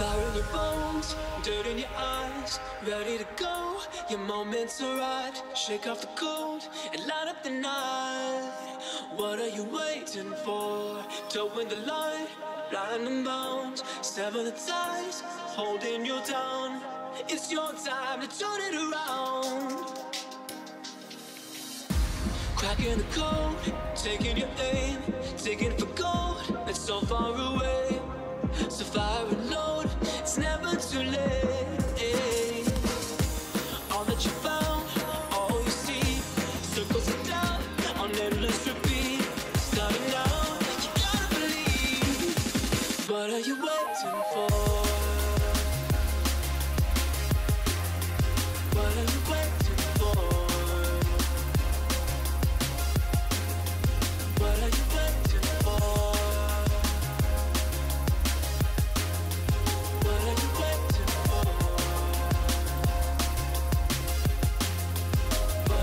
Fire in your bones, dirt in your eyes, ready to go, your moment's arrived. Shake off the cold and light up the night. What are you waiting for? Towing the line, blind and bound. Sever the ties, holding you down. It's your time to turn it around. Cracking the code, taking your aim, digging for gold that's so far away. So fire and load, it's never too late. All that you found, all you see, circles it down on endless repeat. Starting now, you gotta believe. What are you waiting for? What are you waiting for? What are you waiting for? What are you waiting for?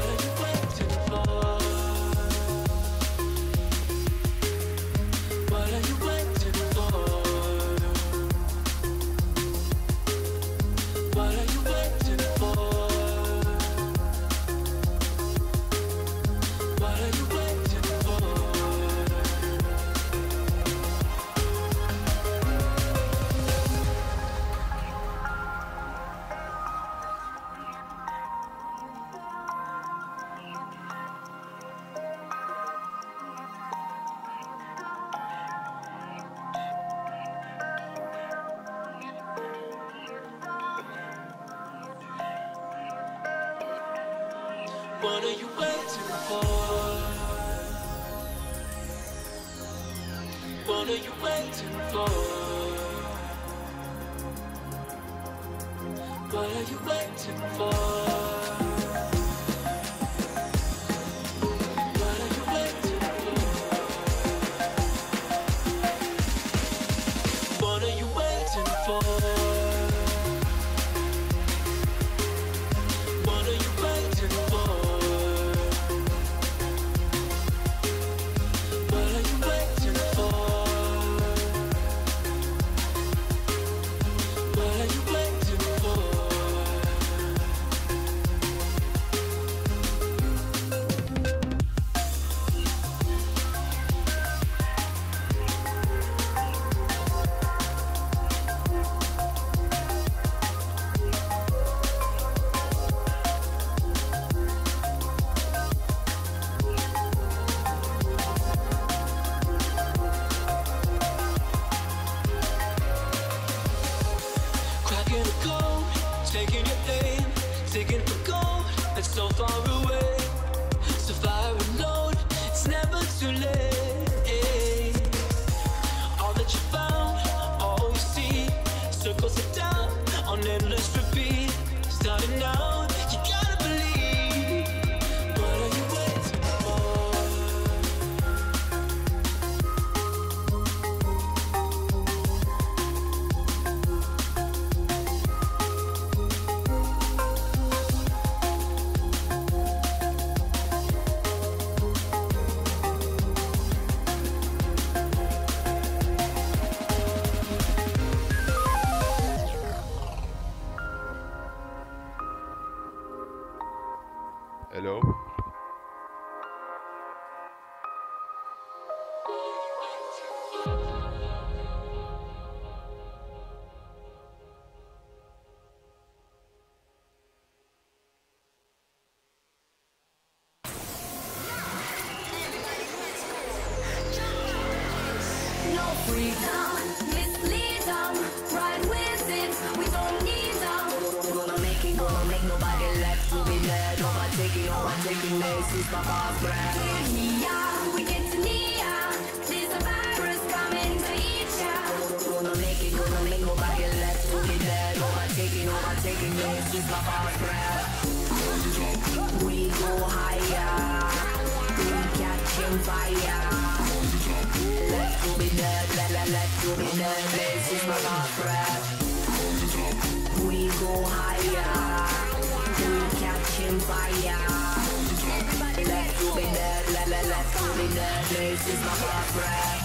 What are you waiting for? What are you waiting for? What are you waiting for? What are you waiting for? What are you waiting for? What are you waiting for? What are you waiting for? What are you waiting for? What are you waiting for? What are you waiting for? What are you waiting for? What are you waiting for? Cracking the code, taking your aim, digging for gold that's so far away. So fire and load, it's never too late. All that you found, all you see, circles it down on endless repeat. Starting now, you gotta believe. What are you waiting for? Hello? No freedom, mislead them, ride with it, we don't need them. Gonna make it, gonna make nobody left to be dead. Overtaking this is my boss breath. Yeah, we get to Nia, there's a virus coming to eat ya. Gonna make it, gonna make nobody left to be dead. Overtaking this is my boss breath. We go higher, we catching fire. Let's go be dead, let's go be dead. This is my last breath. We go higher, we catching fire. Let's go be dead, let's go be dead. This is my last breath.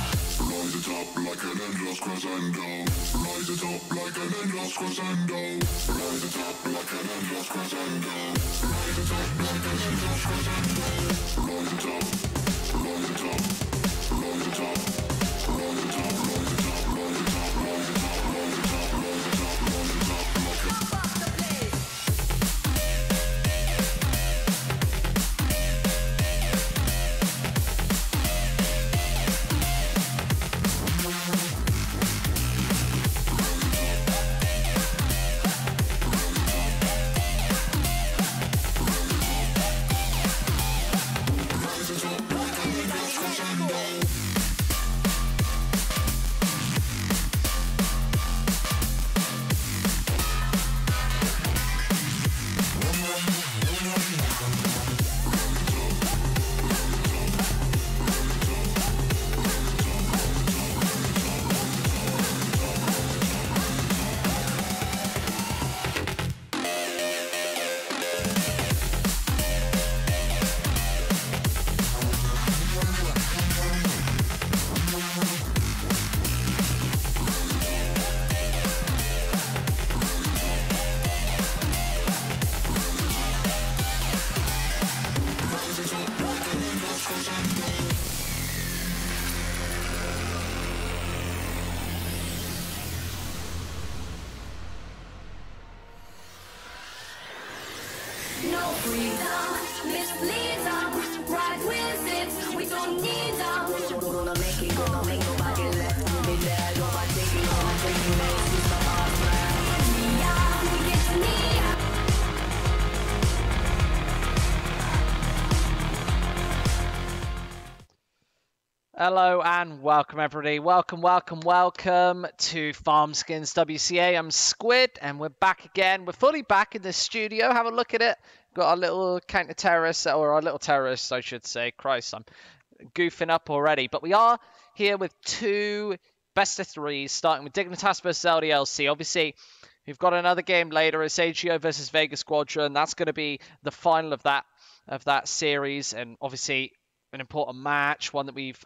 Rise it up like an endless crescendo. Rise it up like an endless crescendo. Rise it up like an endless crescendo. Rise it up like an endless crescendo. Rise it up, rise it up, rise it up, rise it up, rise it up, rise it up, rise it up, rise it up, rise it up, rise it up like a Pump up the place. No freedom, mislead them, ride with it, we don't need them. Gonna make it, gonna make nobody left to be there. Overtaking me, it's the boss man. Yeah, it's me. Hello and welcome everybody. Welcome to Farmskins WCA. I'm Squid and we're back again. We're fully back in the studio. Have a look at it. Got our little counter-terrorists, or our little terrorists, I should say. Christ, I'm goofing up already. But we are here with two best of threes, starting with Dignitas versus LDLC. Obviously, we've got another game later. It's AGO versus Vegas Squadron. That's going to be the final of that series, and obviously an important match, one that we've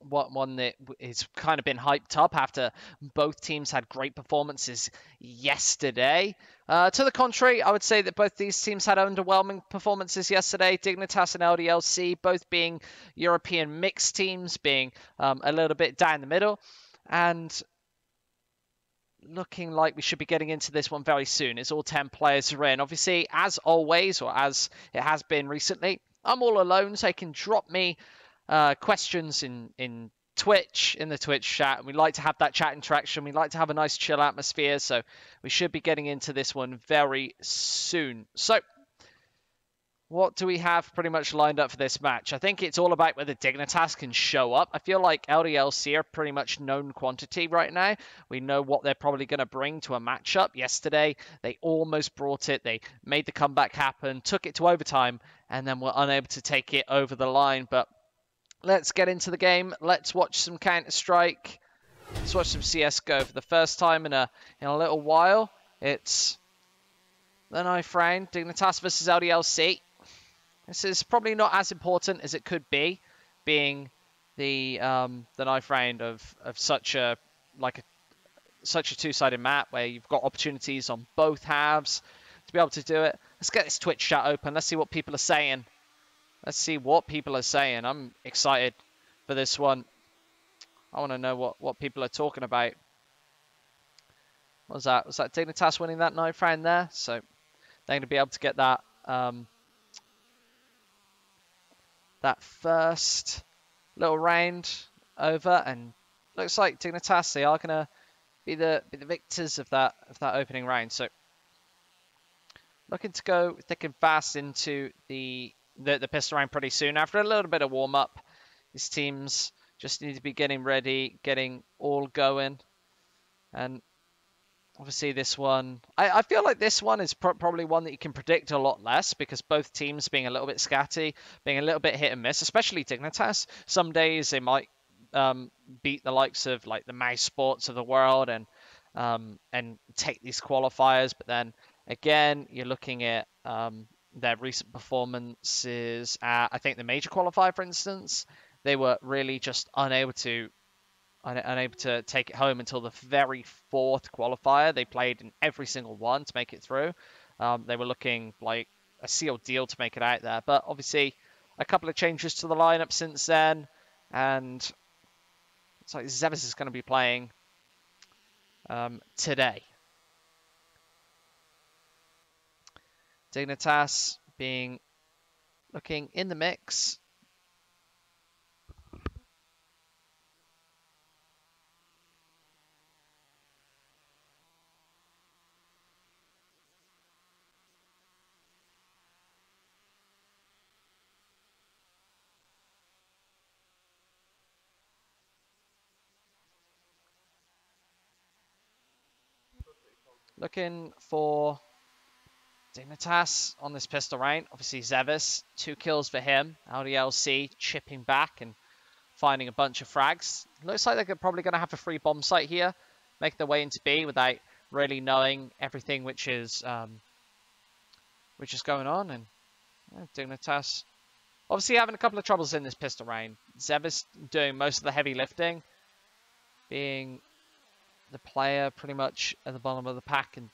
one that has kind of been hyped up after both teams had great performances yesterday. To the contrary, I would say that both these teams had underwhelming performances yesterday. Dignitas and LDLC both being European mixed teams, being a little bit down the middle, and looking like we should be getting into this one very soon. It's all 10 players are in. Obviously, as always, or as it has been recently, I'm all alone, so you can drop me questions in Twitch, in the Twitch chat. We like to have that chat interaction. We like to have a nice chill atmosphere, so we should be getting into this one very soon. So, what do we have pretty much lined up for this match? I think it's all about whether Dignitas can show up. I feel like LDLC are pretty much known quantity right now. We know what they're probably going to bring to a matchup. Yesterday, they almost brought it. They made the comeback happen, took it to overtime, and then were unable to take it over the line. But let's get into the game. Let's watch some Counter-Strike. Let's watch some CSGO for the first time in a little while. It's the knife round, Dignitas versus LDLC. This is probably not as important as it could be, being the knife round of such a two-sided map where you've got opportunities on both halves to be able to do it. Let's get this Twitch chat open. Let's see what people are saying. I'm excited for this one. I want to know what people are talking about. What was that? Was that Dignitas winning that knife round there? So they're going to be able to get that that first little round over, and looks like Dignitas, they are going to be the victors of that opening round. So looking to go thick and fast into the pistol round pretty soon. After a little bit of warm up, these teams just need to be getting ready, getting all going, and obviously this one, I feel like this one is probably one that you can predict a lot less, because both teams being a little bit scatty, being a little bit hit and miss, especially Dignitas. Some days they might beat the likes of like the Esports of the world and take these qualifiers, but then again you're looking at their recent performances at, I think, the major qualifier, for instance. They were really just unable to unable to take it home until the very fourth qualifier. They played in every single one to make it through. They were looking like a sealed deal to make it out there. But obviously, a couple of changes to the lineup since then. And it's like Zevis is going to be playing today. Dignitas looking in the mix. Looking for Dignitas on this pistol round. Obviously, Zevis, 2 kills for him. LDLC chipping back and finding a bunch of frags. Looks like they're probably going to have a free bomb site here, make their way into B without really knowing everything which is going on. And Dignitas obviously having a couple of troubles in this pistol round. Zevis doing most of the heavy lifting, being the player pretty much at the bottom of the pack and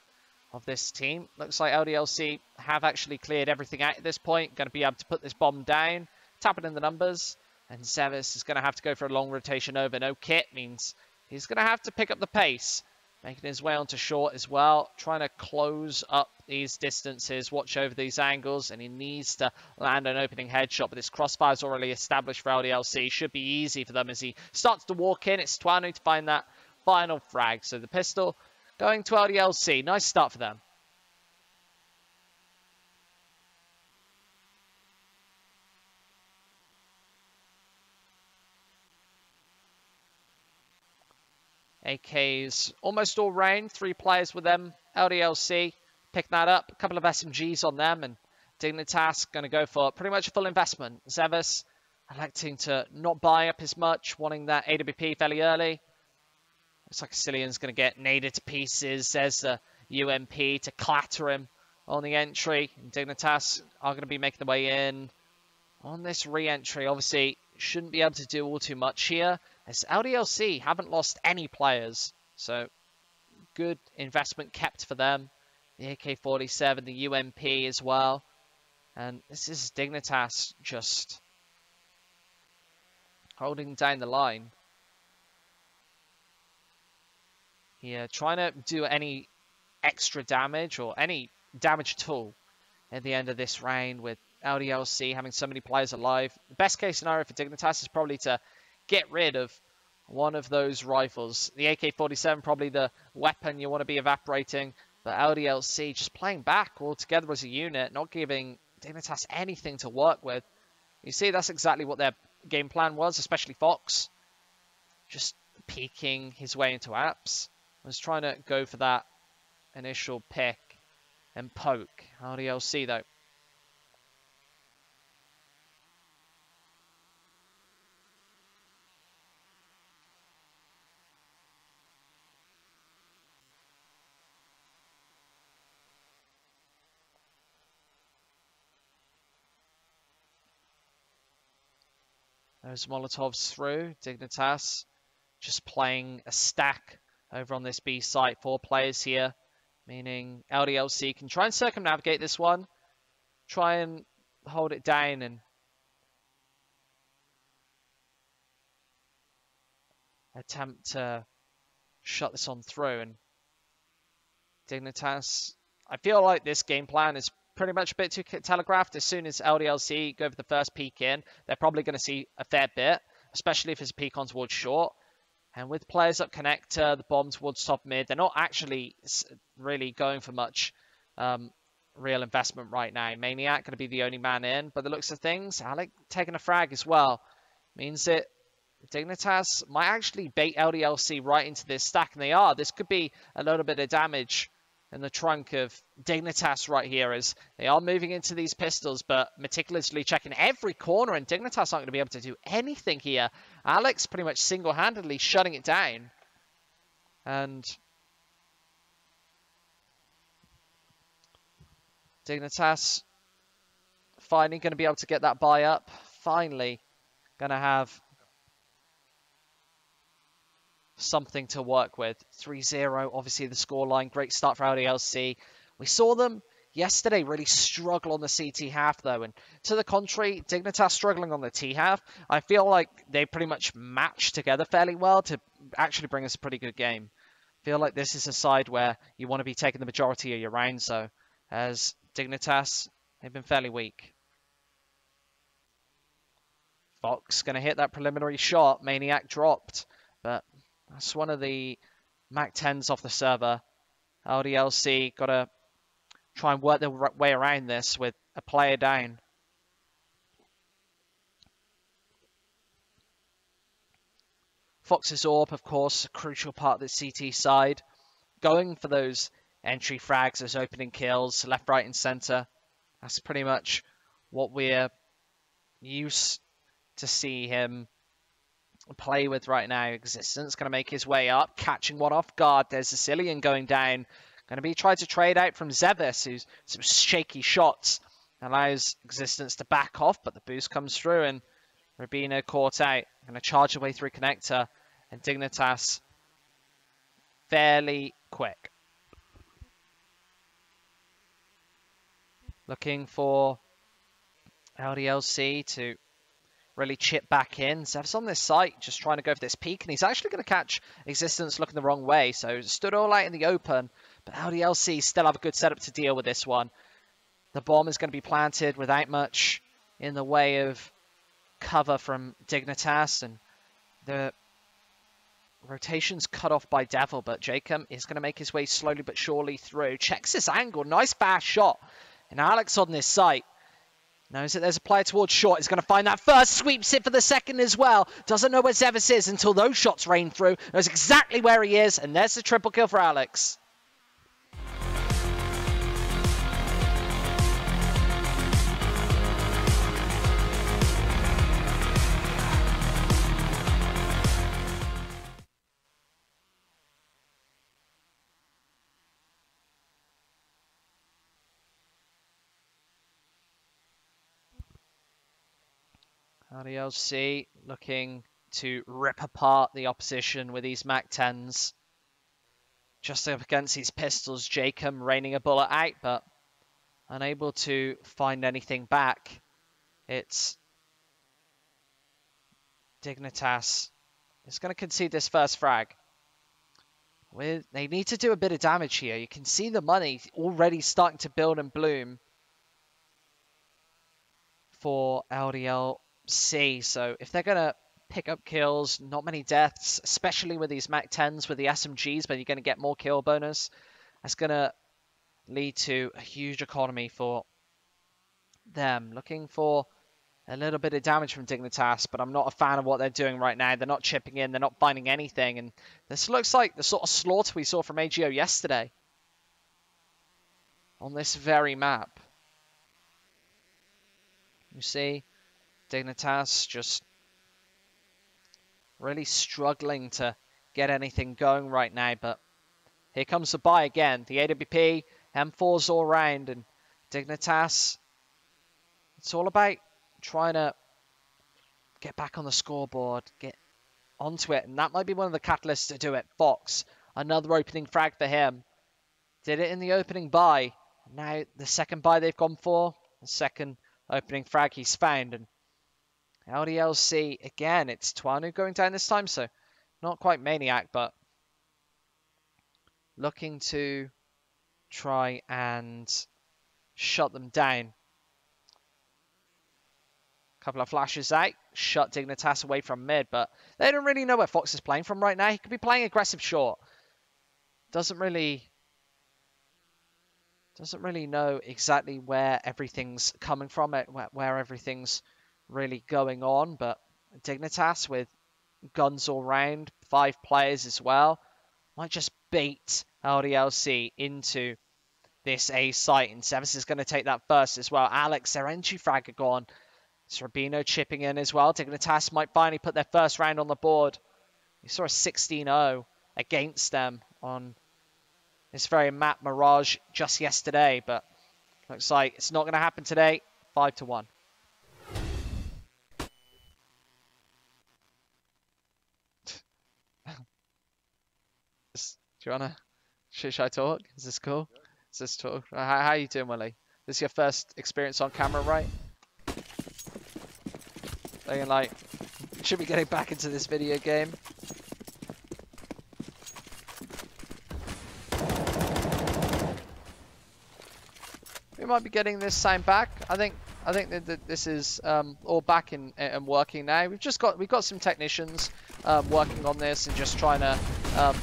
of this team. Looks like LDLC have actually cleared everything out at this point. Going to be able to put this bomb down, tap it in the numbers, and Zevis is going to have to go for a long rotation over. No kit means he's going to have to pick up the pace, making his way onto short as well, trying to close up these distances, watch over these angles, and he needs to land an opening headshot, but this crossfire is already established for LDLC. Should be easy for them as he starts to walk in. It's Twanu to find that final frag. So the pistol going to LDLC. Nice start for them. AKs almost all round. 3 players with them. LDLC picking that up. A couple of SMGs on them. And Dignitas going to go for pretty much a full investment. Zevis electing to not buy up as much, wanting that AWP fairly early. Looks like Cillian's going to get naded to pieces. There's the UMP to clatter him on the entry. And Dignitas are going to be making their way in on this re-entry. Obviously, shouldn't be able to do all too much here, as LDLC haven't lost any players. So, good investment kept for them. The AK-47, the UMP as well. And this is Dignitas just holding down the line. Yeah, trying to do any extra damage or any damage at all at the end of this round with LDLC having so many players alive. The best case scenario for Dignitas is probably to get rid of one of those rifles. The AK-47 probably the weapon you want to be evaporating, but LDLC just playing back all together as a unit, not giving Dignitas anything to work with. You see, that's exactly what their game plan was, especially Fox. Just peeking his way into apps. Was trying to go for that initial pick and poke. LDLC though. Those Molotovs through. Dignitas just playing a stack over on this B site. 4 players here, meaning LDLC can try and circumnavigate this one. Try and hold it down and attempt to shut this on through. And Dignitas, I feel like this game plan is pretty much a bit too telegraphed. As soon as LDLC go for the first peek in, they're probably going to see a fair bit, especially if it's a peek on towards short. And with players up connector, the bomb towards top mid, they're not actually really going for much real investment right now. Maniac going to be the only man in, by the looks of things. Alec taking a frag as well. Means that Dignitas might actually bait LDLC right into this stack, and they are. This could be a little bit of damage in the trunk of Dignitas right here, as they are moving into these pistols, but meticulously checking every corner, and Dignitas aren't going to be able to do anything here. Alex pretty much single-handedly shutting it down. And Dignitas finally going to be able to get that buy up. Finally going to have something to work with. 3-0, obviously the scoreline. Great start for LDLC. We saw them yesterday really struggle on the CT half, though. And to the contrary, Dignitas struggling on the T half. I feel like they pretty much matched together fairly well to actually bring us a pretty good game. I feel like this is a side where you want to be taking the majority of your rounds, though. As Dignitas, they've been fairly weak. Fox going to hit that preliminary shot. Maniac dropped. But that's one of the Mac 10s off the server. LDLC got to try and work their way around this with a player down. Fox's AWP, of course, a crucial part of the CT side. Going for those entry frags, those opening kills, left, right, and center. That's pretty much what we're used to see him play with right now. Existence going to make his way up, catching one off guard. There's Sicilian going down. Going to be trying to trade out from Zevis, who's some shaky shots. Allows Existence to back off, but the boost comes through and Rubino caught out. Going to charge away through connector. And Dignitas fairly quick. Looking for LDLC to really chip back in. Zev's on this site, just trying to go for this peak, and he's actually going to catch Existence looking the wrong way. So stood all out in the open, but LDLC still have a good setup to deal with this one. The bomb is going to be planted without much in the way of cover from Dignitas, and the rotation's cut off by Devil, but Jacob is going to make his way slowly but surely through. Checks this angle, nice fast shot, and Alex on this site knows that there's a player towards short. He's going to find that first, sweeps it for the second as well. Doesn't know where Zevis is until those shots rain through. Knows exactly where he is, and there's the triple kill for Alex. LDLC looking to rip apart the opposition with these Mac 10s. Just up against these pistols, Jacob raining a bullet out, but unable to find anything back. It's Dignitas is going to concede this first frag. They need to do a bit of damage here. You can see the money already starting to build and bloom for LDLC. So if they're going to pick up kills, not many deaths, especially with these Mac 10s with the SMGs, but you're going to get more kill bonus. That's going to lead to a huge economy for them. Looking for a little bit of damage from Dignitas, but I'm not a fan of what they're doing right now. They're not chipping in, they're not finding anything, and this looks like the sort of slaughter we saw from AGO yesterday on this very map. You see Dignitas just really struggling to get anything going right now, but here comes the buy again. The AWP, M4's all round, and Dignitas, it's all about trying to get back on the scoreboard, get onto it, and that might be one of the catalysts to do it. Fox, another opening frag for him. Did it in the opening buy. Now the second buy they've gone for, the second opening frag he's found, and LDLC, again, it's Twanu going down this time, so not quite Maniac, but looking to try and shut them down. Couple of flashes out, shut Dignitas away from mid, but they don't really know where Fox is playing from right now. He could be playing aggressive short. Doesn't really know exactly where everything's coming from, where everything's really going on, but Dignitas with guns all round, 5 players as well, might just bait LDLC into this A site, and Zevis is going to take that first as well. Alex, their entry frag are gone. It's Rubino chipping in as well. Dignitas might finally put their first round on the board. We saw a 16-0 against them on this very map Mirage just yesterday, but looks like it's not going to happen today. 5-1. Do you wanna? Should I talk? Is this cool? Is this talk? How you doing, Willie? This is your first experience on camera, right? Thinking like, should be getting back into this video game. We might be getting this sound back. I think that this is all back in and working now. We've got some technicians working on this and just trying to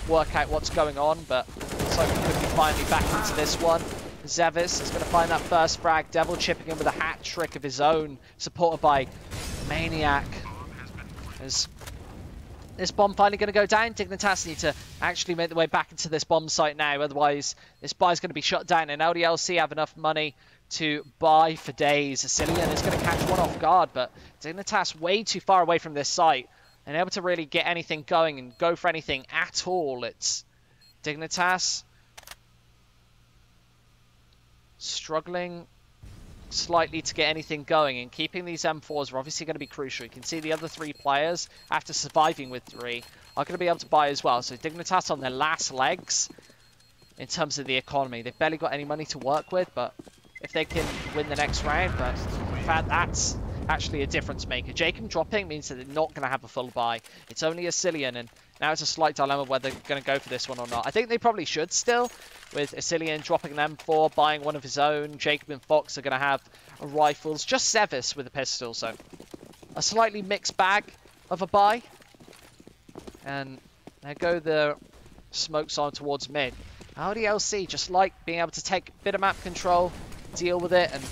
work out what's going on. But so we could be finally back into this one. Zevis is going to find that first frag. Devil chipping in with a hat trick of his own, supported by Maniac. Is this bomb finally going to go down? Dignitas need to actually make their way back into this bomb site now. Otherwise, this buy is going to be shut down. And LDLC have enough money to buy for days. Cillian is going to catch one off guard, but Dignitas way too far away from this site and able to really get anything going and go for anything at all. It's Dignitas struggling slightly to get anything going, and keeping these M4s are obviously going to be crucial. You can see the other 3 players, after surviving with 3, are going to be able to buy as well. So Dignitas on their last legs in terms of the economy. They've barely got any money to work with, but if they can win the next round, but in fact that's actually a difference maker. Jacob dropping means that they're not going to have a full buy. It's only a Cillian, and now it's a slight dilemma whether they're going to go for this one or not. I think they probably should still, with Cillian dropping an M4, buying one of his own. Jacob and Fox are going to have rifles. Just Zevis with a pistol, so a slightly mixed bag of a buy. And there go the smokes on towards mid. LDLC just like being able to take a bit of map control, deal with it, and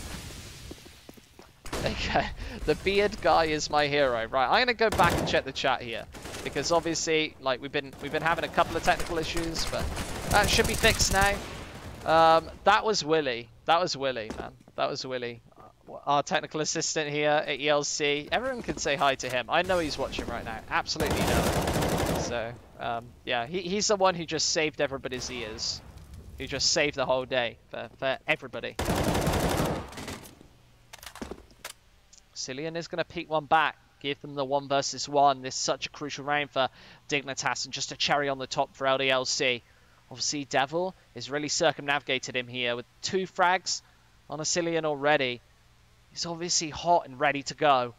okay, the beard guy is my hero. Right, I'm gonna go back and check the chat here because obviously, like we've been having a couple of technical issues, but that should be fixed now. That was Willie. That was Willie, man. That was Willie, our technical assistant here at ELC. Everyone can say hi to him. I know he's watching right now. Absolutely know. So yeah, he's the one who just saved everybody's ears, who just saved the whole day for everybody. Cillian is going to peek one back, give them the 1 versus 1. This is such a crucial round for Dignitas, and just a cherry on the top for LDLC. Obviously, Devil has really circumnavigated him here with 2 frags on a Cillian already. He's obviously hot and ready to go.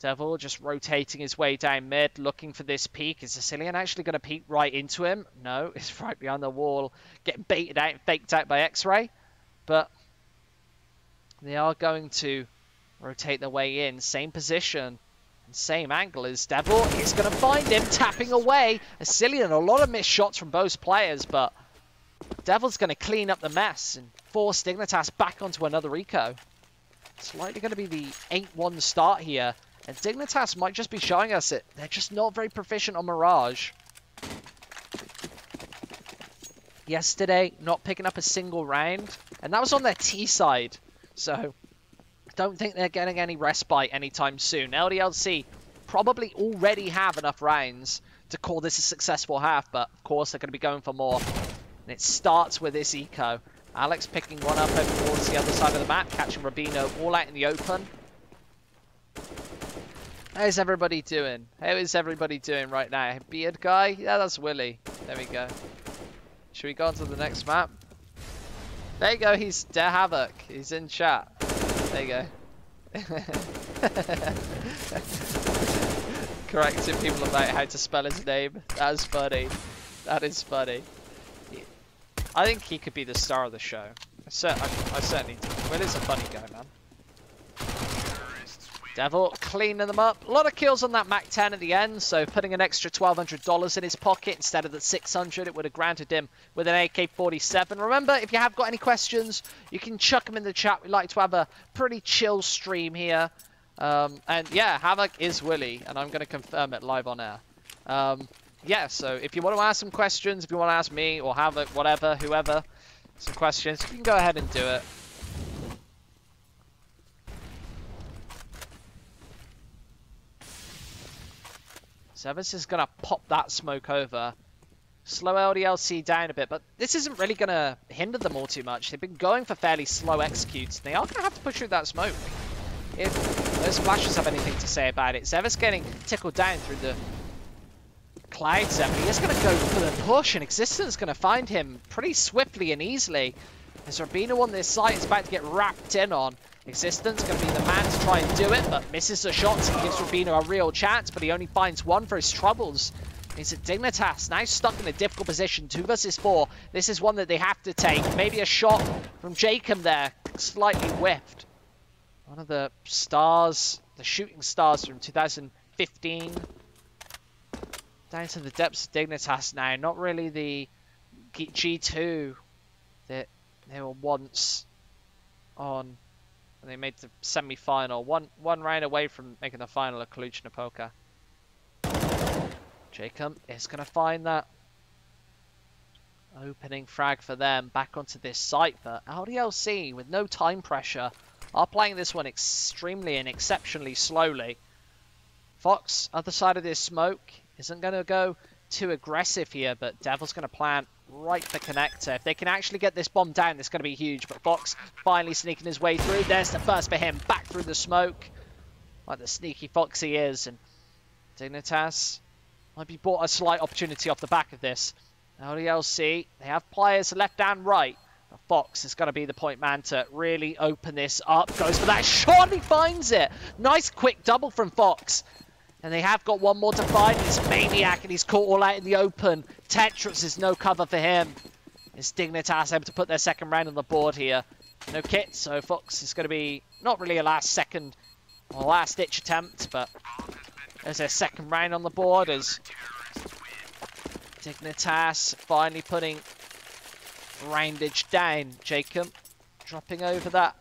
Devil just rotating his way down mid, looking for this peek. Is the Cillian actually going to peek right into him? No, it's right behind the wall, getting baited out, faked out by X-Ray. But they are going to rotate their way in. Same position and same angle as Devil. He's going to find him, tapping away. Cillian, a lot of missed shots from both players, but Devil's going to clean up the mess and force Dignitas back onto another eco. It's likely going to be the 8-1 start here. And Dignitas might just be showing us it. They're just not very proficient on Mirage. Yesterday, not picking up a single round. And that was on their T side. So don't think they're getting any respite anytime soon. LDLC probably already have enough rounds to call this a successful half, but of course they're going to be going for more. And it starts with this eco. Alex picking one up over towards the other side of the map, catching Rubino all out in the open. How's everybody doing? How is everybody doing right now? Beard guy? Yeah, that's Willie. There we go. Should we go on to the next map? There you go, he's De Havoc. He's in chat. There you go. Correcting people about how to spell his name. That's funny. That is funny. I think he could be the star of the show. I certainly do. Willie's a funny guy, man. Devil cleaning them up. A lot of kills on that Mac 10 at the end, so putting an extra $1,200 in his pocket instead of the $600, it would have granted him with an AK-47. Remember, if you have got any questions, you can chuck them in the chat. We like to have a pretty chill stream here. And yeah, Havoc is Willie, and I'm going to confirm it live on air. Yeah, so if you want to ask some questions, if you want to ask me or Havoc, whatever, whoever, some questions, you can go ahead and do it. Zevis is going to pop that smoke over. Slow LDLC down a bit, but this isn't really going to hinder them all too much. They've been going for fairly slow executes. They are going to have to push through that smoke if those flashes have anything to say about it. Zevis getting tickled down through the Clouds him. He is going to go for the push, and Existence going to find him pretty swiftly and easily. As Rubino on this site is about to get wrapped in on. Existence going to be the man to try and do it, but misses the shots and gives Rubino a real chance, but he only finds one for his troubles. It's a Dignitas, now stuck in a difficult position, 2 versus 4. This is one that they have to take. Maybe a shot from Jacob there, slightly whiffed. One of the stars, the shooting stars from 2015. Down to the depths of Dignitas now. Not really the G2 that they were once on. And they made the semi-final. One round away from making the final of Cluj-Napoca. Jacob is going to find that opening frag for them back onto this site. But LDLC, with no time pressure, are playing this one extremely and exceptionally slowly. Fox, other side of this smoke, isn't going to go too aggressive here, but Devil's going to plant right the connector. If they can actually get this bomb down, it's going to be huge. But Fox finally sneaking his way through. There's the first for him, back through the smoke. Like the sneaky Fox he is. And Dignitas might be bought a slight opportunity off the back of this. LDLC, they have players left and right. But Fox is going to be the point man to really open this up. Goes for that shot, he finds it. Nice quick double from Fox. And they have got one more to find. It's Maniac, and he's caught all out in the open. Tetris is no cover for him. It's Dignitas able to put their second round on the board here. No kit, so Fox is going to be not really a last-second or last-ditch attempt, but there's their second round on the board as Dignitas finally putting roundage down. Jacob dropping over that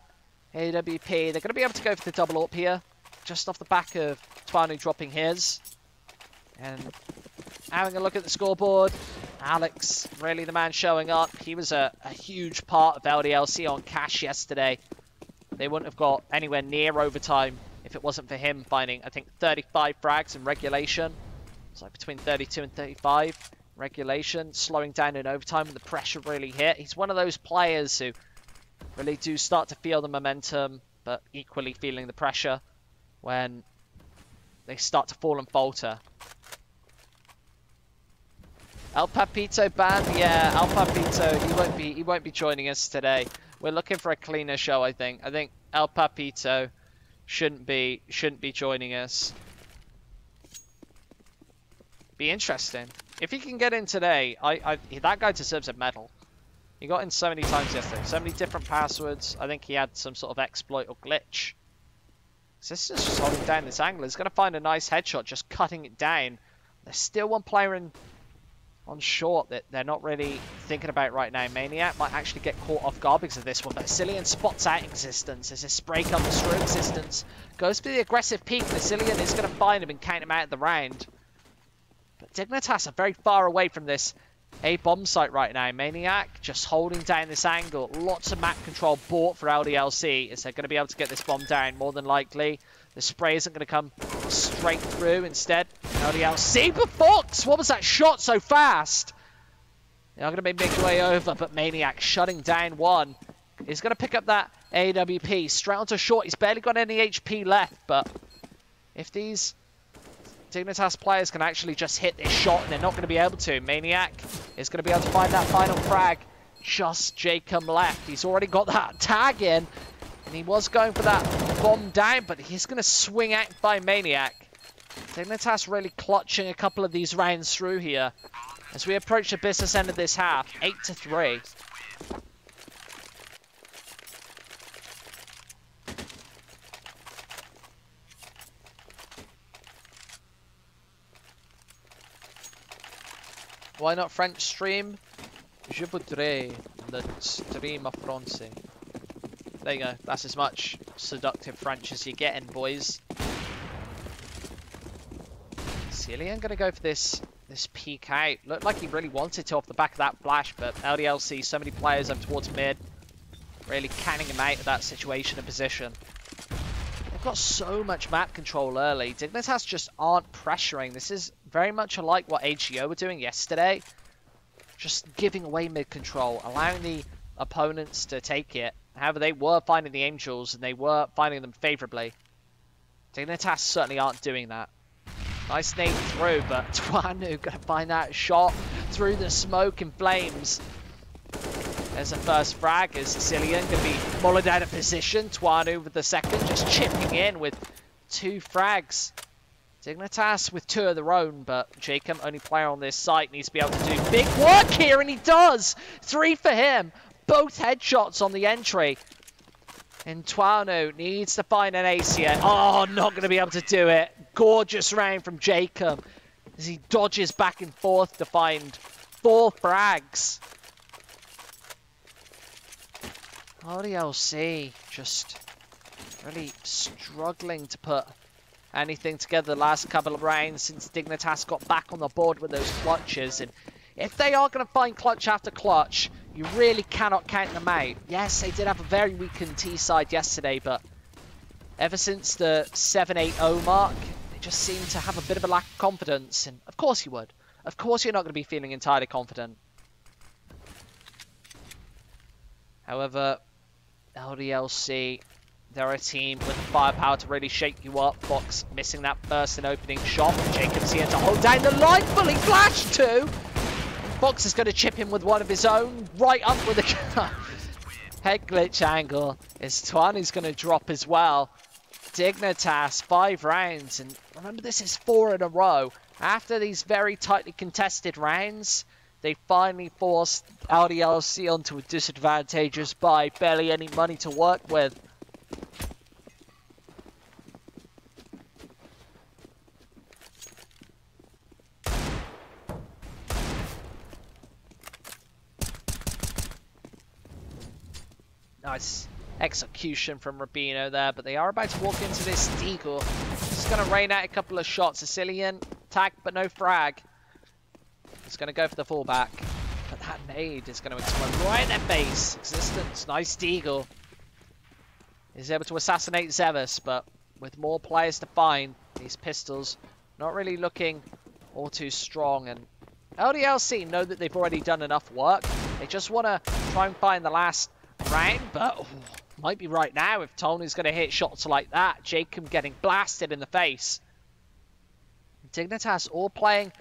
AWP. They're going to be able to go for the double up here, just off the back of Twanu dropping his. And having a look at the scoreboard, Alex, really the man showing up. He was a huge part of LDLC on cash yesterday. They wouldn't have got anywhere near overtime if it wasn't for him finding, I think, 35 frags in regulation. It's like between 32 and 35 regulation, slowing down in overtime when the pressure really hit. He's one of those players who really do start to feel the momentum, but equally feeling the pressure when they start to fall and falter. El Papito banned? Yeah, El Papito, he won't be joining us today. We're looking for a cleaner show, I think. I think El Papito shouldn't be joining us. Be interesting. If he can get in today, that guy deserves a medal. He got in so many times yesterday. So many different passwords. I think he had some sort of exploit or glitch. This is just holding down this angle. He's going to find a nice headshot, just cutting it down. There's still one player on short that they're not really thinking about right now. Maniac might actually get caught off guard because of this one, but Cillian spots out Existence as his spray comes through. Existence goes for the aggressive peek, and Cillian is going to find him and count him out of the round. But Dignitas are very far away from this A-bomb site right now. Maniac just holding down this angle. Lots of map control bought for LDLC. Is they're going to be able to get this bomb down? More than likely. The spray isn't going to come straight through. Instead, LDLC. But Fox! What was that shot so fast? They're going to be making way over, but Maniac shutting down one. He's going to pick up that AWP. Straight onto short. He's barely got any HP left, but if these Dignitas players can actually just hit this shot, and they're not going to be able to. Maniac is going to be able to find that final frag. Just Jacob left. He's already got that tag in, and he was going for that bomb down, but he's going to swing out by Maniac. Dignitas really clutching a couple of these rounds through here as we approach the business end of this half. 8-3. Why not French stream? Je voudrais le stream en français. There you go. That's as much seductive French as you're getting, boys. Cillian gonna go for this peek out. Looked like he really wanted to off the back of that flash, but LDLC, so many players up towards mid, really canning him out of that situation and position. They've got so much map control early. Dignitas just aren't pressuring. This is very much like what AGO were doing yesterday. Just giving away mid control, allowing the opponents to take it. However, they were finding the Angels, and they were finding them favourably. Dignitas certainly aren't doing that. Nice nade through, but Twanu gonna find that shot through the smoke and flames. There's a first frag as Sicilian gonna be mullered out of position. Twanu with the second, just chipping in with 2 frags. Dignitas with 2 of their own, but Jacob, only player on this site, needs to be able to do big work here, and he does! 3 for him. Both headshots on the entry. And Twanu needs to find an ace here. Oh, not going to be able to do it. Gorgeous round from Jacob as he dodges back and forth to find 4 frags. LDLC just really struggling to put anything together the last couple of rounds since Dignitas got back on the board with those clutches. And if they are going to find clutch after clutch, you really cannot count them out. Yes, they did have a very weakened T-side yesterday, but ever since the 7-8-0 mark, they just seem to have a bit of a lack of confidence. And of course you would. Of course you're not going to be feeling entirely confident. However, LDLC, they're a team with the firepower to really shake you up. Fox missing that first and opening shot. Jacobs here to hold down the line. Fully flashed too. Fox is going to chip him with one of his own. Right up with a head glitch angle. As Twanu's going to drop as well. Dignitas, 5 rounds. And remember, this is 4 in a row. After these very tightly contested rounds, they finally forced LDLC onto a disadvantageous by barely any money to work with. Nice execution from Rubino there, but they are about to walk into this Deagle. Just going to rain out a couple of shots. Sicilian, tag, but no frag. He's going to go for the fallback. But that nade is going to explode right in their face. Existence, nice Deagle. He's able to assassinate Zevis, but with more players to find, these pistols not really looking all too strong. And LDLC know that they've already done enough work. They just want to try and find the last round, but might be right now if Tony's going to hit shots like that. Jacob getting blasted in the face. Dignitas all playing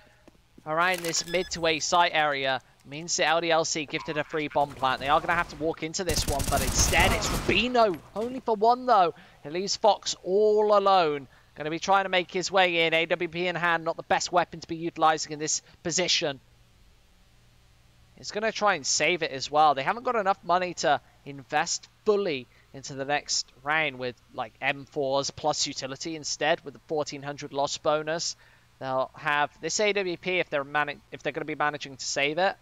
around this mid to A site area means that LDLC gifted a free bomb plant. They are going to have to walk into this one, but instead it's Rubino. Only for 1 though. It leaves Fox all alone. Going to be trying to make his way in. AWP in hand, not the best weapon to be utilizing in this position. He's going to try and save it as well. They haven't got enough money to invest fully into the next round with like M4s plus utility instead with the 1400 loss bonus. They'll have this AWP if they're going to be managing to save it.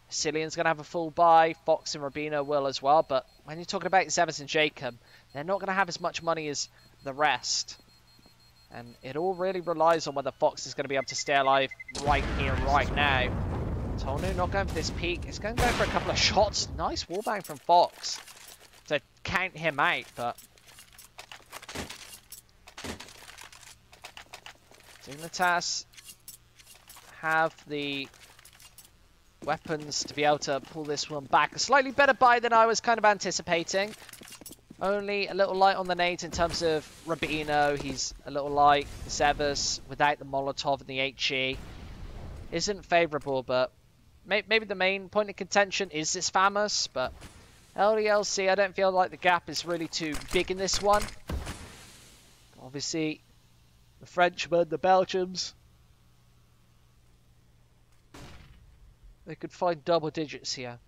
Sicilian's going to have a full buy. Fox and Rubino will as well. But when you're talking about Zevis and Jacob, they're not going to have as much money as the rest. And it all really relies on whether Fox is going to be able to stay alive right here, right now. Tonu not going for this peak. He's going to go for a couple of shots. Nice wallbang from Fox to count him out, but Dignitas have the weapons to be able to pull this one back. A slightly better buy than I was kind of anticipating. Only a little light on the nades in terms of Rubino. He's a little light. Zevis without the Molotov and the HE isn't favourable, but maybe the main point of contention is this Famous, but LDLC, I don't feel like the gap is really too big in this one. Obviously, the Frenchmen, the Belgians, they could find double digits here.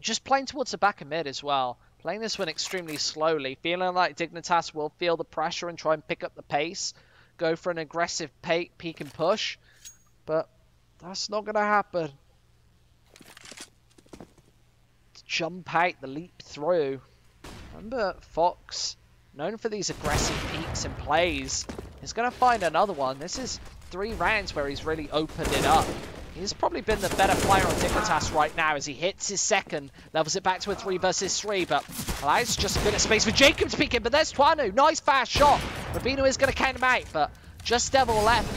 Just playing towards the back of mid as well. Playing this one extremely slowly. Feeling like Dignitas will feel the pressure and try and pick up the pace. Go for an aggressive peek and push. But that's not going to happen. Jump out, the leap through. Remember, Fox, known for these aggressive peeks and plays, is going to find another one. This is 3 rounds where he's really opened it up. He's probably been the better player on Dignitas right now as he hits his second, levels it back to a 3 versus 3, but allows just a bit of space for Jacob to peek in, but there's Twanu. Nice fast shot. Rubino is going to count him out, but just Devil left.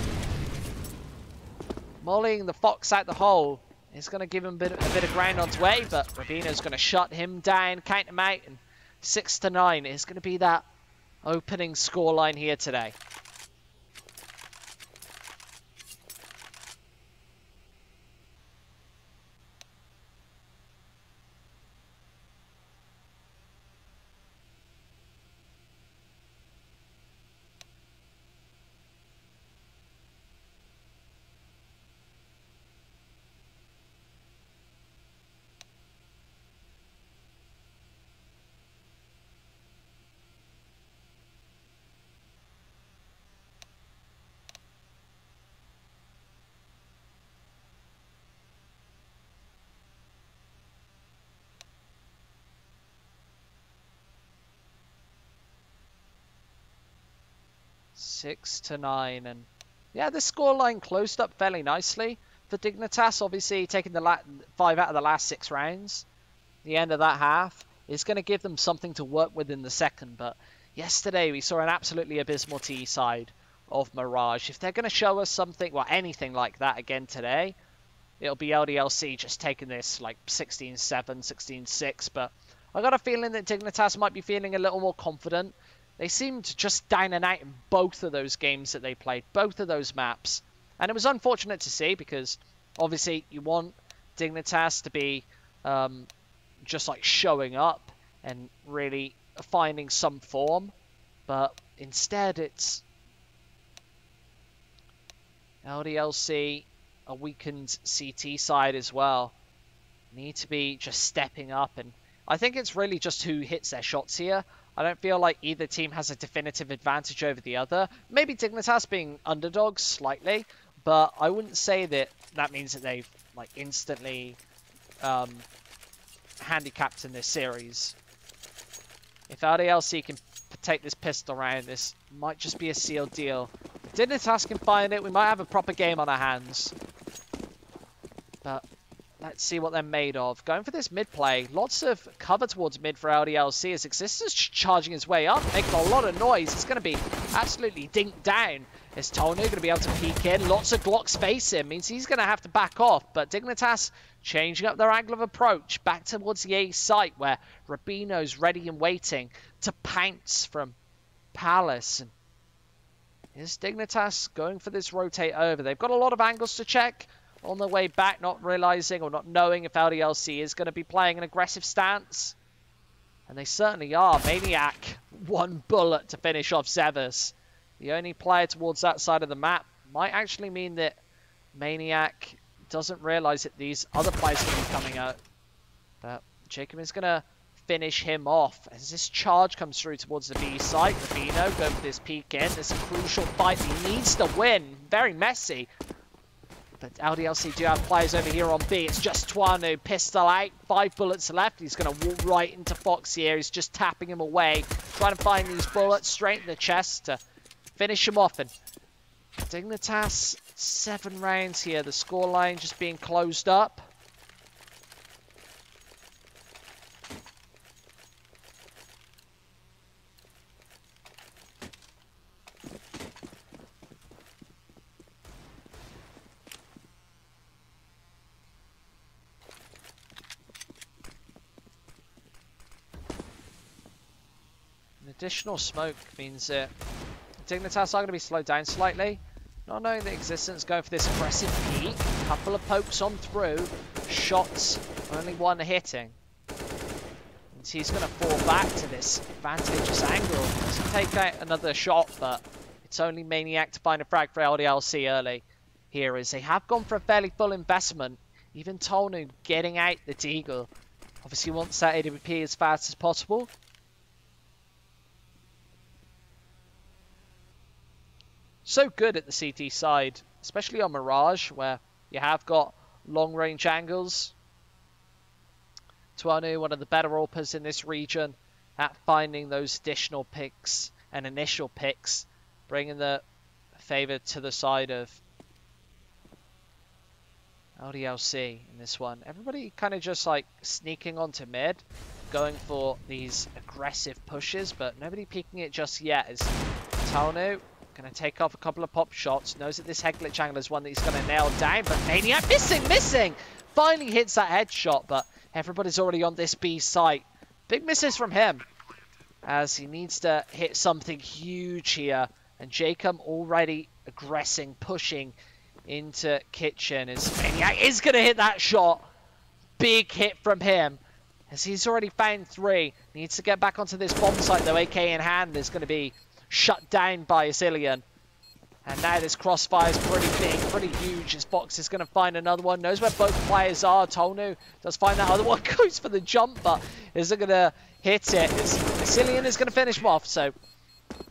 Mollying the Fox out the hole is going to give him a bit of ground on his way, but Rubino's going to shut him down, count him out, and 6-9 is going to be that opening scoreline here today. 6-9, and yeah, this scoreline closed up fairly nicely for Dignitas. Obviously, taking the 5 out of the last 6 rounds, the end of that half is going to give them something to work with in the second. But yesterday, we saw an absolutely abysmal TE side of Mirage. If they're going to show us something, well, anything like that again today, it'll be LDLC just taking this like 16-7, 16-6. But I got a feeling that Dignitas might be feeling a little more confident. They seemed just down and out in both of those games that they played, both of those maps. And it was unfortunate to see because obviously you want Dignitas to be just like showing up and really finding some form. But instead it's LDLC, a weakened CT side as well, need to be just stepping up. And I think it's really just who hits their shots here. I don't feel like either team has a definitive advantage over the other. Maybe Dignitas being underdogs slightly, but I wouldn't say that that means that they've like instantly handicapped in this series. If LDLC can take this pistol round, this might just be a sealed deal. If Dignitas can find it, we might have a proper game on our hands. But let's see what they're made of. Going for this mid play. Lots of cover towards mid for LDLC as Existence charging his way up, making a lot of noise. He's going to be absolutely dinked down. Is Tonu going to be able to peek in? Lots of Glocks face him. Means he's going to have to back off. But Dignitas changing up their angle of approach back towards the A site where Rubino's ready and waiting to pounce from Palace. And is Dignitas going for this rotate over? They've got a lot of angles to check on their way back, not realizing or not knowing if LDLC is going to be playing an aggressive stance. And they certainly are. Maniac, 1 bullet to finish off Zevis. The only player towards that side of the map might actually mean that Maniac doesn't realize that these other players are going to be coming out. But Jacob is going to finish him off as this charge comes through towards the B site. Rubino going for this peek in. This is a crucial fight. He needs to win. Very messy. But LDLC do have players over here on B. It's just Twanu, pistol out, 5 bullets left. He's going to walk right into Fox here. He's just tapping him away, trying to find these bullets straight in the chest to finish him off. And Dignitas, 7 rounds here. The scoreline just being closed up. Additional smoke means that Dignitas are going to be slowed down slightly. Not knowing the Existence going for this aggressive peek. Couple of pokes on through. Shots, only 1 hitting. And he's going to fall back to this advantageous angle. He's going to take out another shot, but it's only Maniac to find a frag for LDLC early. Here is they have gone for a fairly full investment. Even Tonu getting out the Deagle. Obviously wants that AWP as fast as possible. So good at the CT side, especially on Mirage, where you have got long-range angles. Twanu, one of the better AWPers in this region, at finding those additional picks and initial picks, bringing the favour to the side of LDLC in this one. Everybody kind of just like sneaking onto mid, going for these aggressive pushes, but nobody peeking it just yet. As Twanu going to take off a couple of pop shots. Knows that this head glitch angle is one that he's going to nail down. But Maniac missing! Finally hits that headshot, but everybody's already on this B site. Big misses from him as he needs to hit something huge here. And Jacob already aggressing, pushing into Kitchen as Maniac is going to hit that shot. Big hit from him as he's already found 3. Needs to get back onto this bomb site though. AK in hand is going to be shut down by Asilian. And now this crossfire is pretty big, pretty huge. As Fox is going to find another one. Knows where both players are. Tonu does find that other one. Goes for the jump, but isn't going to hit it. Asilian is going to finish him off. So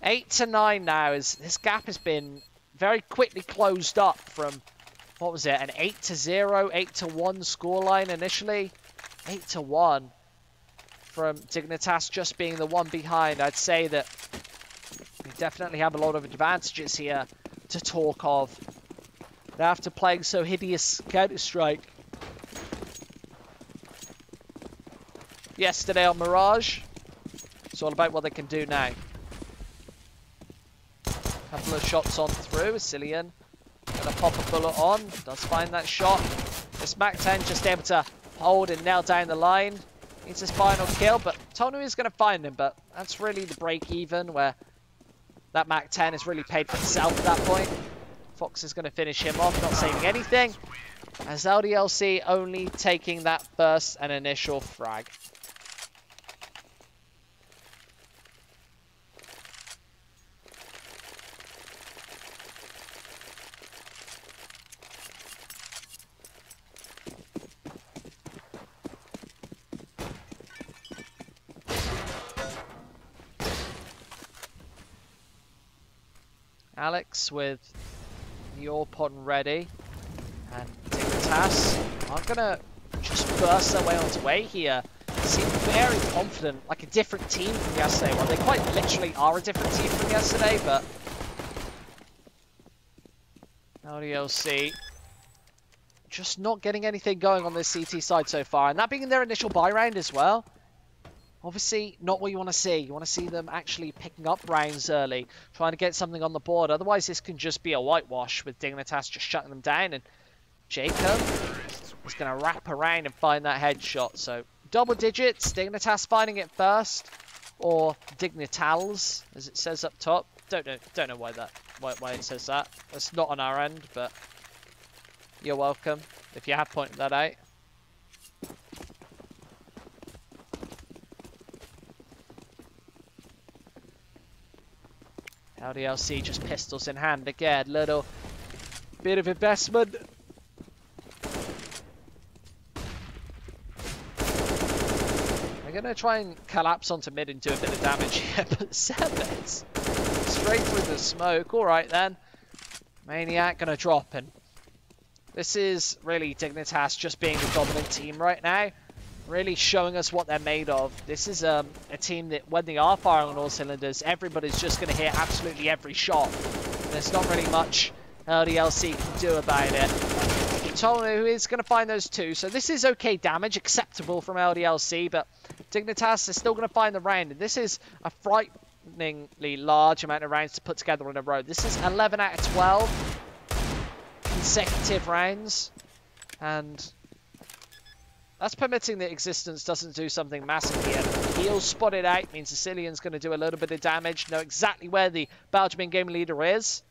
8-9 now. As this gap has been very quickly closed up from, what was it, an 8-0, 8-1 scoreline initially. 8-1 from Dignitas just being the one behind. I'd say that we've definitely have a lot of advantages here to talk of. After playing so hideous Counter-Strike yesterday on Mirage, it's all about what they can do now. Couple of shots on through. Cillian gonna pop a bullet on. Does find that shot. This MAC-10 just able to hold and nail down the line. It's his final kill, but Tonu is going to find him, but that's really the break-even where that MAC-10 has really paid for itself at that point. Fox is going to finish him off, not saving anything, as LDLC only taking that first and initial frag. Alex with the AWP ready, and Dignitas are gonna just burst their way onto A here. Seem very confident, like a different team from yesterday. Well, they quite literally are a different team from yesterday, but LDLC just not getting anything going on this CT side so far, and that being their initial buy round as well. Obviously, not what you want to see. You want to see them actually picking up rounds early, trying to get something on the board. Otherwise, this can just be a whitewash with Dignitas just shutting them down. And Jacob is going to wrap around and find that headshot. So, double digits. Dignitas finding it first, or Dignitals, as it says up top. Don't know why it says that. That's not on our end, but you're welcome if you have pointed that out. LDLC just pistols in hand again. Little bit of investment. They're going to try and collapse onto mid and do a bit of damage here, but 7 straight through the smoke. Alright then. Maniac going to drop, and this is really Dignitas just being the dominant team right now. Really showing us what they're made of. This is a team that when they are firing on all cylinders, everybody's just going to hit absolutely every shot. There's not really much LDLC can do about it. Tonu is going to find those two, so this is okay damage, acceptable from LDLC, but Dignitas is still going to find the round, and this is a frighteningly large amount of rounds to put together in a row. This is 11 out of 12 consecutive rounds, and that's permitting that Existence doesn't do something massive here. Heal spotted out means Sicilian's going to do a little bit of damage. Know exactly where the Belgian game leader is.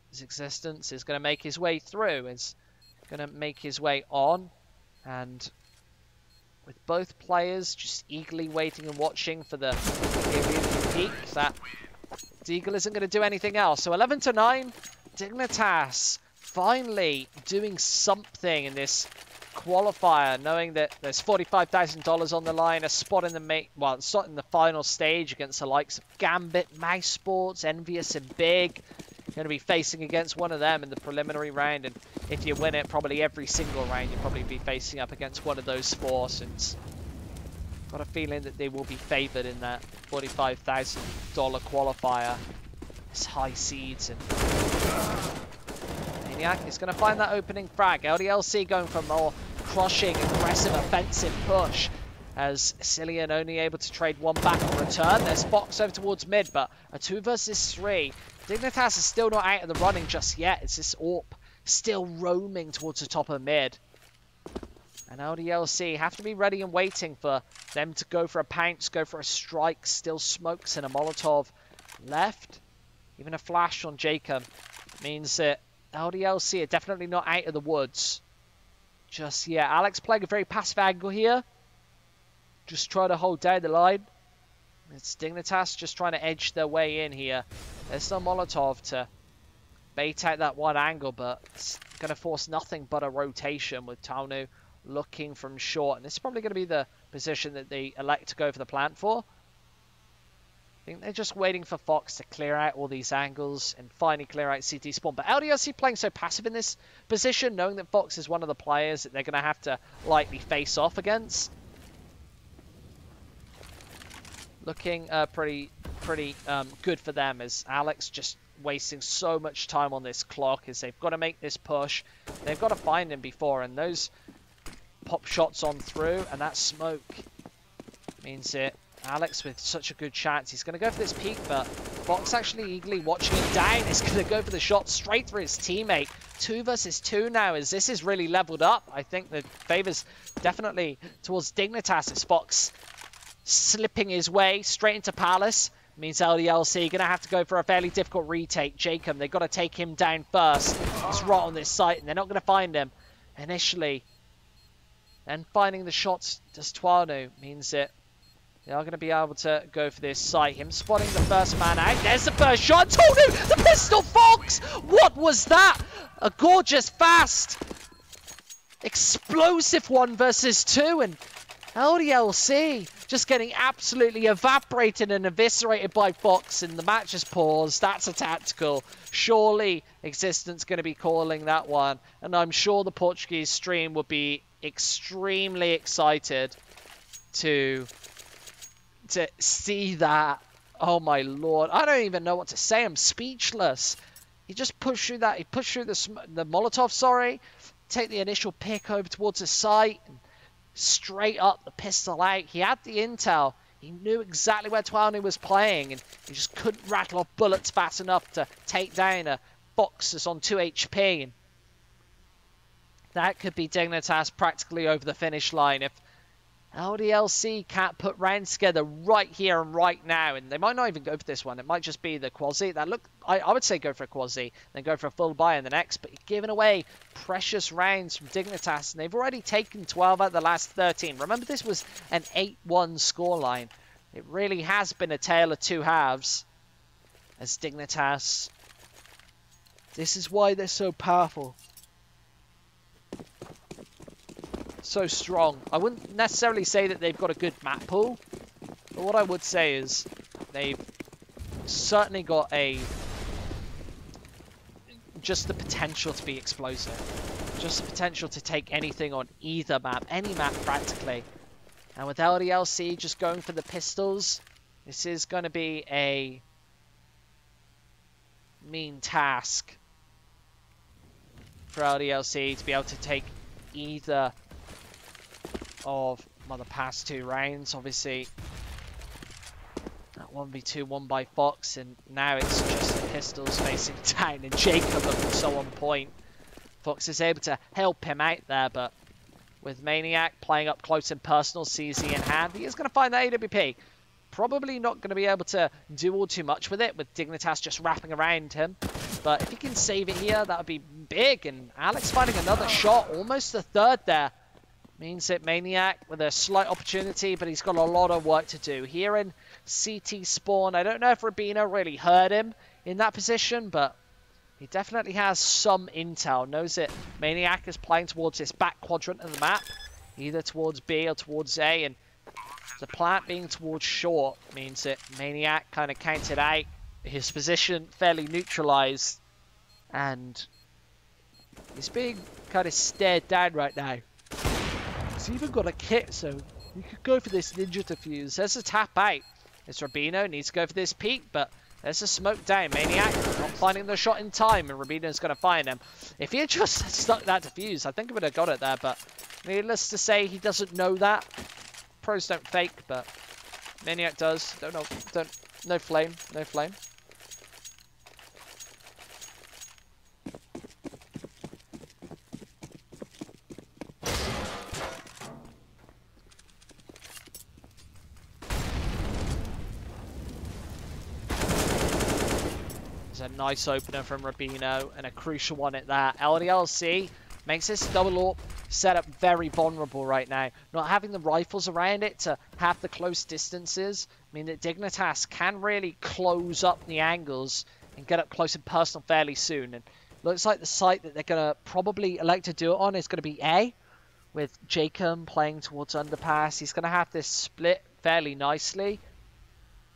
His Existence is going to make his way through. Is going to make his way on. And with both players just eagerly waiting and watching for the peak, that Deagle isn't going to do anything else. So 11 to 9, Dignitas finally doing something in this qualifier, knowing that there's $45,000 on the line, a spot in the final stage against the likes of Gambit, Esports, Envious and Big. Going to be facing against one of them in the preliminary round, and if you win it, probably every single round you'll probably be facing up against one of those four, since got a feeling that they will be favoured in that $45,000 qualifier. It's high seeds, and Maniac is going to find that opening frag. LDLC going for more crushing, aggressive, offensive push, as Cillian only able to trade one back in return. There's Fox over towards mid, but a 2 versus 3. Dignitas is still not out of the running just yet. It's this AWP still roaming towards the top of mid. And LDLC have to be ready and waiting for them to go for a pounce, go for a strike. Still smokes and a Molotov left. Even a flash on Jacob means that LDLC are definitely not out of the woods just yet. Alex playing a very passive angle here. Just trying to hold down the line. It's Dignitas just trying to edge their way in here. There's no Molotov to bait out that one angle, but it's going to force nothing but a rotation with Tonu looking from short. And this is probably going to be the position that they elect to go for the plant for. I think they're just waiting for Fox to clear out all these angles and finally clear out CT spawn. But LDLC playing so passive in this position, knowing that Fox is one of the players that they're going to have to likely face off against. looking pretty good for them, as Alex just wasting so much time on this clock, as they've got to make this push. They've got to find him before, and those pop shots on through, and that smoke means it. Alex with such a good chance. He's going to go for this peek, but Fox actually eagerly watching him down. He's going to go for the shot straight through his teammate. 2 versus 2 now, as this is really leveled up. I think the favors definitely towards Dignitas, as Fox slipping his way straight into Palace. Means LDLC going to have to go for a fairly difficult retake. Jacob, they've got to take him down first. He's right on this site, and they're not going to find him initially. And finding the shots does Tuano means it. They are going to be able to go for this site. Him spotting the first man out. There's the first shot. Tuano, the pistol Fox! What was that? A gorgeous, fast, explosive 1 versus 2, and LDLC just getting absolutely evaporated and eviscerated by Fox, and the match is paused. That's a tactical. Surely Existence going to be calling that one, and I'm sure the Portuguese stream would be extremely excited to see that. Oh my lord, I don't even know what to say. I'm speechless. He just pushed through that. He pushed through the Molotov, sorry. Take the initial pick over towards the site. And straight up the pistol out. He had the intel. He knew exactly where Tuano was playing. And he just couldn't rattle off bullets fast enough to take down a Fox that's on 2 HP. And that could be Dignitas practically over the finish line if LDLC can't put rounds together right here and right now, and they might not even go for this one. It might just be the quasi. I would say go for a quasi, then go for a full buy in the next, but you're giving away precious rounds from Dignitas, and they've already taken 12 out of the last 13. Remember, this was an 8-1 scoreline. It really has been a tale of 2 halves as Dignitas. This is why they're so powerful. So strong. I wouldn't necessarily say that they've got a good map pool, but what I would say is they've certainly got just the potential to be explosive, just the potential to take anything on either map, any map practically. And with LDLC just going for the pistols, this is going to be a mean task for LDLC to be able to take either of the past 2 rounds. Obviously that 1v2 won by Fox, and now it's just the pistols facing down, and Jacob looking so on point. Fox is able to help him out there, but with Maniac playing up close and personal, CZ in hand, he is going to find that AWP. Probably not going to be able to do all too much with it, with Dignitas just wrapping around him. But if he can save it here, that would be big. And Alex finding another shot, almost the 3rd there. Means that Maniac with a slight opportunity, but he's got a lot of work to do. Here in CT spawn, I don't know if Rubino really heard him in that position, but he definitely has some intel. Knows that Maniac is playing towards this back quadrant of the map, either towards B or towards A, and the plant being towards short means that Maniac kind of counted out his position, fairly neutralized, and he's being kind of stared down right now. He's even got a kit, so you could go for this ninja defuse. There's a tap out. It's Rubino, needs to go for this peek, but there's a smoke down. Maniac not finding the shot in time, and Rubino's going to find him. If he had just stuck that defuse, I think he would have got it there, but needless to say, he doesn't know that. Pros don't fake, but Maniac does. No flame. A nice opener from Rubino, and a crucial one at that. LDLC makes this double AWP setup very vulnerable right now. Not having the rifles around it to have the close distances mean that Dignitas can really close up the angles and get up close and personal fairly soon. And looks like the site that they're going to probably elect to do it on is going to be A, with Jacob playing towards underpass. He's going to have this split fairly nicely.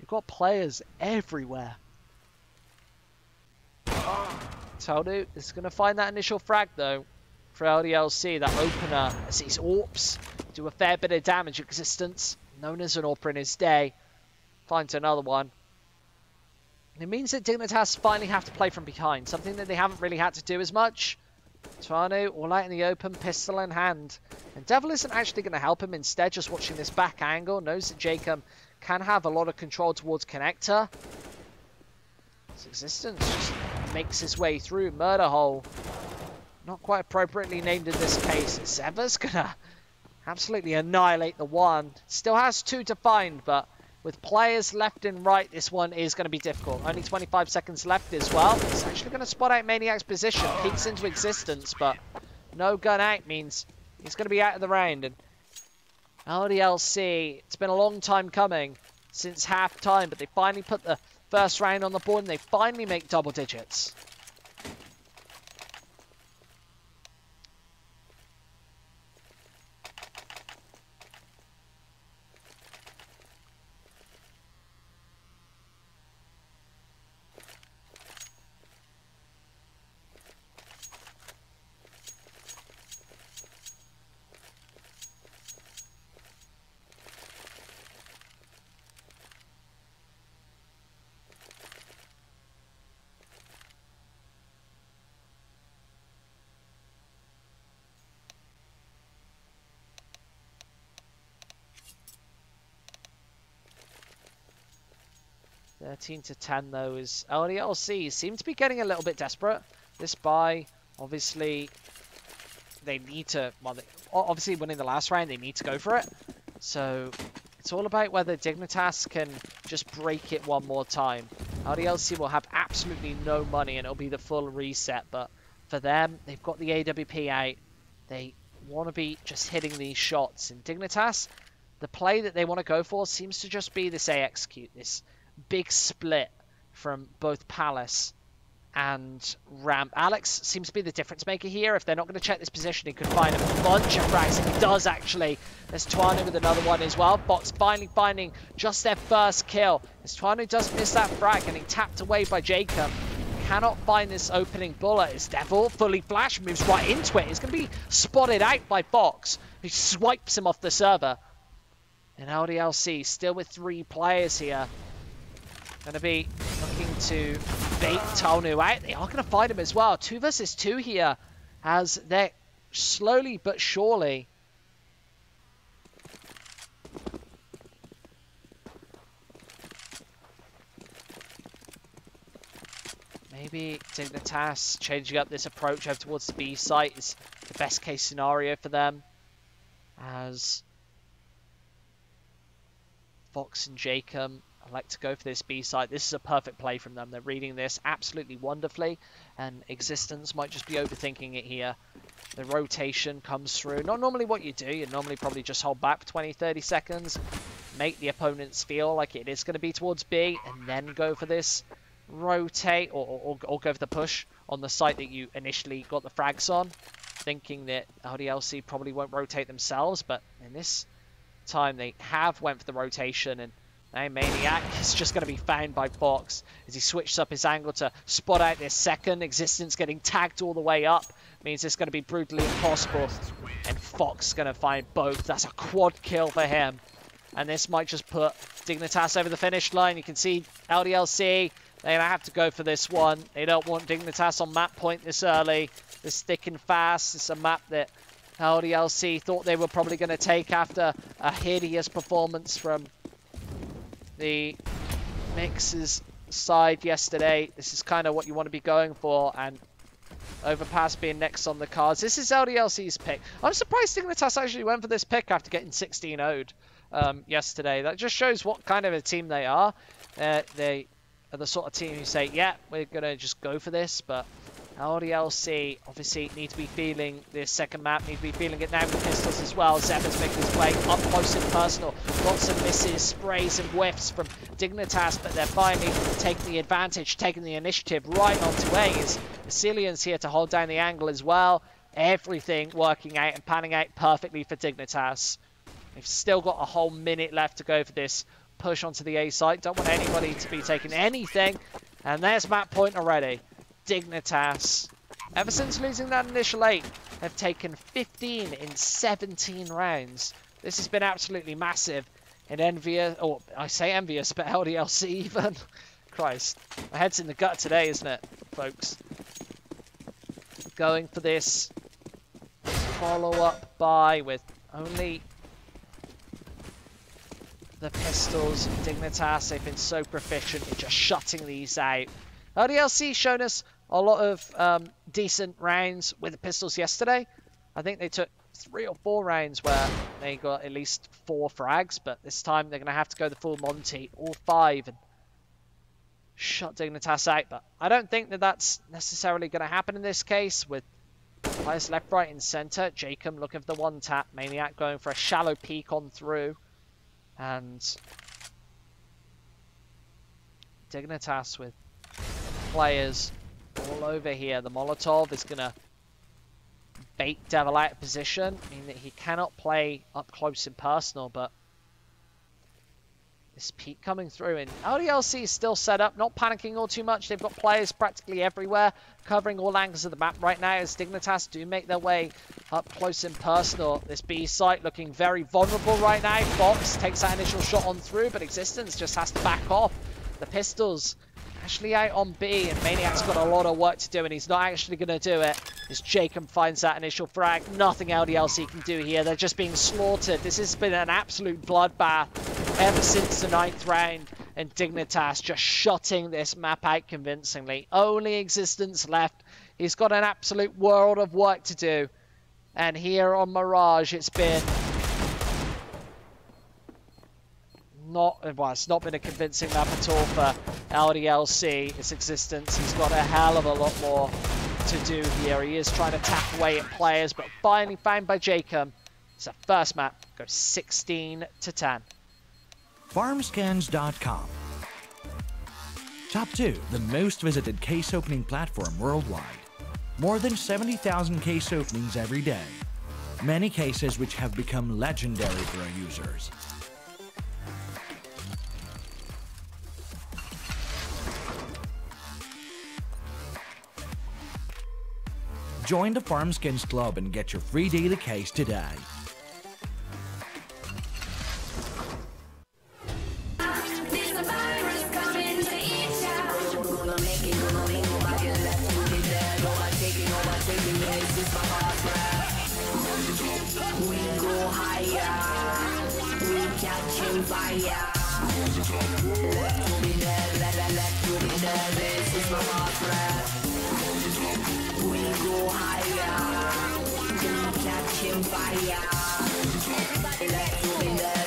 You've got players everywhere. Taldu is going to find that initial frag though for LDLC. That opener as these AWPs do a fair bit of damage. Existence, known as an AWPer in his day, finds another one. It means that Dignitas finally have to play from behind, something that they haven't really had to do as much. Tuano all out in the open, pistol in hand. And Devil isn't actually going to help him. Instead, just watching this back angle, knows that Jacob can have a lot of control towards Connector. His Existence just makes his way through. Murder Hole, not quite appropriately named in this case. Sever's going to absolutely annihilate the one. Still has 2 to find, but with players left and right, this one is going to be difficult. Only 25 seconds left as well. He's actually going to spot out Maniac's position. Peeks into Existence, but no gun out means he's going to be out of the round. And LDLC, it's been a long time coming since half-time, but they finally put the first round on the board and they finally make double digits. (13-10) though, is LDLC seem to be getting a little bit desperate. This buy, obviously, they need to, well, obviously winning the last round, they need to go for it. So it's all about whether Dignitas can just break it one more time. LDLC will have absolutely no money and it'll be the full reset, but for them, they've got the AWP out. They want to be just hitting these shots. And Dignitas, the play that they want to go for seems to just be this AXecute, this big split from both Palace and Ramp. Alex seems to be the difference maker here. If they're not going to check this position, he could find a bunch of frags, and he does actually. There's Tuano with another one as well. Box finally finding just their first kill. As Tuano does miss that frag, and he tapped away by Jacob. Cannot find this opening bullet. As Devil fully flash moves right into it. He's going to be spotted out by Box, who swipes him off the server. And LDLC still with 3 players here. Going to be looking to bait Tuano out. They are going to find him as well. 2 versus 2 here, as they're slowly but surely maybe Dignitas changing up this approach over towards the B site is the best case scenario for them, as Fox and Jacob like to go for this B site. This is a perfect play from them. They're reading this absolutely wonderfully, and Existence might just be overthinking it here. The rotation comes through. Not normally what you do. You normally probably just hold back for 20-30 seconds, make the opponents feel like it is going to be towards B, and then go for this rotate or go for the push on the site that you initially got the frags on, thinking that LDLC probably won't rotate themselves, but in this time they have went for the rotation, and now Maniac is just going to be found by Fox as he switched up his angle to spot out this second. Existence getting tagged all the way up means it's going to be brutally impossible. And Fox going to find both. That's a quad kill for him. And this might just put Dignitas over the finish line. You can see LDLC, they're going to have to go for this one. They don't want Dignitas on map point this early. This thick and fast. It's a map that LDLC thought they were probably going to take after a hideous performance from the Mixers side yesterday. This is kind of what you want to be going for, and Overpass being next on the cards. This is LDLC's pick. I'm surprised Dignitas actually went for this pick after getting 16-0'd yesterday. That just shows what kind of a team they are. They are the sort of team who say, yeah, we're going to just go for this, but LDLC obviously need to be feeling this second map, need to be feeling it now with pistols as well. Zebra's making his way up close and personal. Lots of misses, sprays and whiffs from Dignitas, but they're finally taking the advantage, taking the initiative right onto A. As Cillian's here to hold down the angle as well. Everything working out and panning out perfectly for Dignitas. They've still got a whole minute left to go for this push onto the A site. Don't want anybody to be taking anything. And there's map point already. Dignitas, ever since losing that initial 8, have taken 15 in 17 rounds. This has been absolutely massive in envious, or I say envious, but LDLC even. Christ, my head's in the gut today, isn't it, folks? Going for this follow-up buy with only the pistols. Dignitas, they've been so proficient in just shutting these out. LDLC shown us a lot of decent rounds with the pistols yesterday. I think they took 3 or 4 rounds where they got at least 4 frags, but this time they're going to have to go the full Monty, all 5, and shut Dignitas out. But I don't think that that's necessarily going to happen in this case, with players left, right, and centre. Jacob looking for the one-tap. Maniac going for a shallow peek on through. And Dignitas with players all over here. The Molotov is going to bait Devil out of position. I mean, that he cannot play up close and personal, but this peek coming through, and LDLC is still set up, not panicking all too much. They've got players practically everywhere, covering all angles of the map right now as Dignitas do make their way up close and personal. This B site looking very vulnerable right now. Fox takes that initial shot on through, but Existence just has to back off. The pistols actually out on B, and Maniac's got a lot of work to do, and he's not actually going to do it. As Jacob finds that initial frag, nothing LDLC can do here. They're just being slaughtered. This has been an absolute bloodbath ever since the 9th round, and Dignitas just shutting this map out convincingly. Only Existence left. He's got an absolute world of work to do, and here on Mirage, it's been it's not been a convincing map at all for LDLC. Its Existence, he's got a hell of a lot more to do here. He is trying to tap away at players, but finally found by Jacob. It's a first map, goes 16 to 10. Farmskins.com. Top 2, the most visited case opening platform worldwide. More than 70,000 case openings every day. Many cases which have become legendary for our users. Join the Farmskins Club and get your free daily case today. There's a virus coming to eat ya. We're gonna make it, gonna make nobody left to be there. Overtaking, yes, it's my heart rap. We go higher, we catching fire. Left to be there, left to be there, this is my heart rap. We go higher, we catching fire. Left to be there,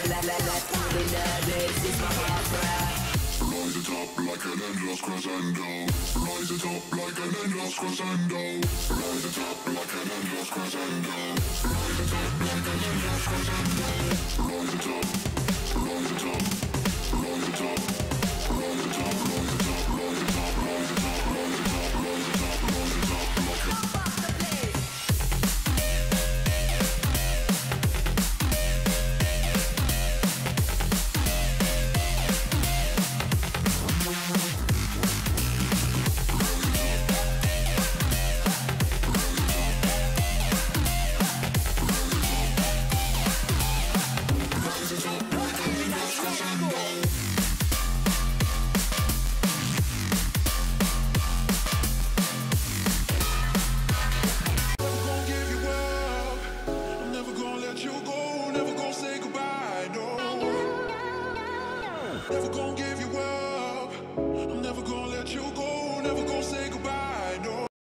this is my heart rap. Rise it up like an endless crescendo. Rise it up like an endless crescendo. Rise it up like an endless crescendo. Rise it up like an endless crescendo. Rise it up, rise it up, rise it up.